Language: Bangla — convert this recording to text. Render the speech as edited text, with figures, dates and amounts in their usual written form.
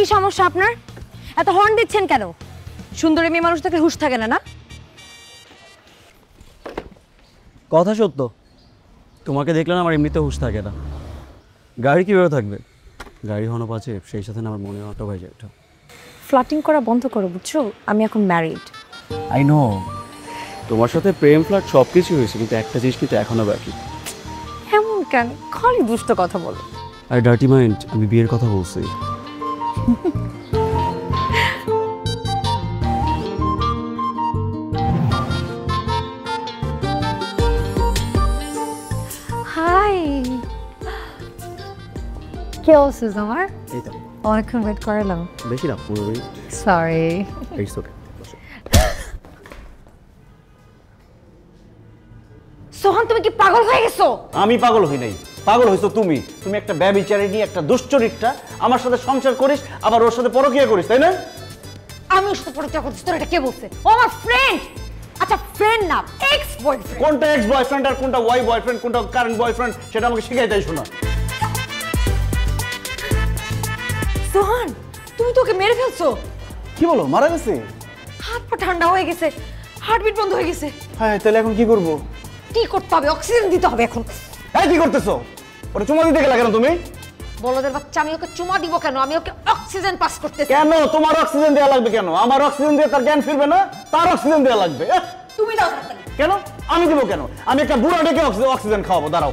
কি সমস্যা আপনার? এত হর্ন দিচ্ছেন কেন? সুন্দরী মেয়ে মানুষ থেকে হুঁশ থাকে না না? কথা সত্য, তোমাকে দেখলে না আমার এমনিতে হুঁশ থাকে না। গাড়ি কীভাবে থাকবে? গাড়ি হর্ন বাজে, সেই সাথে না আমার মনে অটো হয়ে যায়। ফ্লার্টিং করা বন্ধ করো, বুঝছো? আমি এখন ম্যারিড। আই নো, তোমার সাথে প্রেম ফ্লার্ট সব কিছু হয়েছে, কিন্তু একটা জিনিস কিন্তু এখনো বাকি। এমন কেন? খালি দুষ্ট কথা বলো। আর ডার্টি মাইন্ড, আমি বিয়ের কথা বলছি। হাই, কি অবস্থা তোমার? এই তো অনেকক্ষণ ওয়েট করালাম। বেশি না, পুরো সরি। It's okay. সোহান, তুমি কি পাগল হয়ে গেছো? আমি পাগল হই নাই, পাগল হইছো তুমি। তুমি একটা ব্যভিচারিণী, একটা দুশ্চরিত্রা, আমার সাথে সংসার করিস আবার ওর সাথে পরকীয়া করিস, তাই না? আমি ওর সাথে পরিচয় করতেছি, তোর এটা কে বলছে? ও আমার ফ্রেন্ড। আচ্ছা, ফ্রেন্ড না, এক্স বয়ফ্রেন্ড। কোনটা এক্স বয়ফ্রেন্ড আর কোনটা ওয়াই বয়ফ্রেন্ড, কোনটা কারেন্ট বয়ফ্রেন্ড, সেটা আমাকে শিখাইতেই শোনা। সোহান, তুমি তো ওকে মেরে ফেলছো। কি বলো, মারা গেছে? হাত পা ঠান্ডা হয়ে গেছে, হার্টবিট বন্ধ হয়ে গেছে। হ্যাঁ, তাহলে এখন কি করবো? কি করতে হবে? অক্সিজেন দিতে হবে এখন। এই কি করতেছো? ওটা চুমা দিতে গেলে কেন তুমি? বলদের বাচ্চা, আমি ওকে চুমা দিব কেন? আমি ওকে অক্সিজেন পাস করতেছি। কেন তোমার অক্সিজেন দেওয়া লাগবে কেন? আমার অক্সিজেন দিয়ে তার জ্ঞান ফিরবে না? তার অক্সিজেন দেওয়া লাগবে। তুমি দাও তাড়াতাড়ি। কেন? আমি দিব কেন? আমি একটা বুড়া ডেকে অক্সিজেন খাওয়াবো, দাঁড়াও।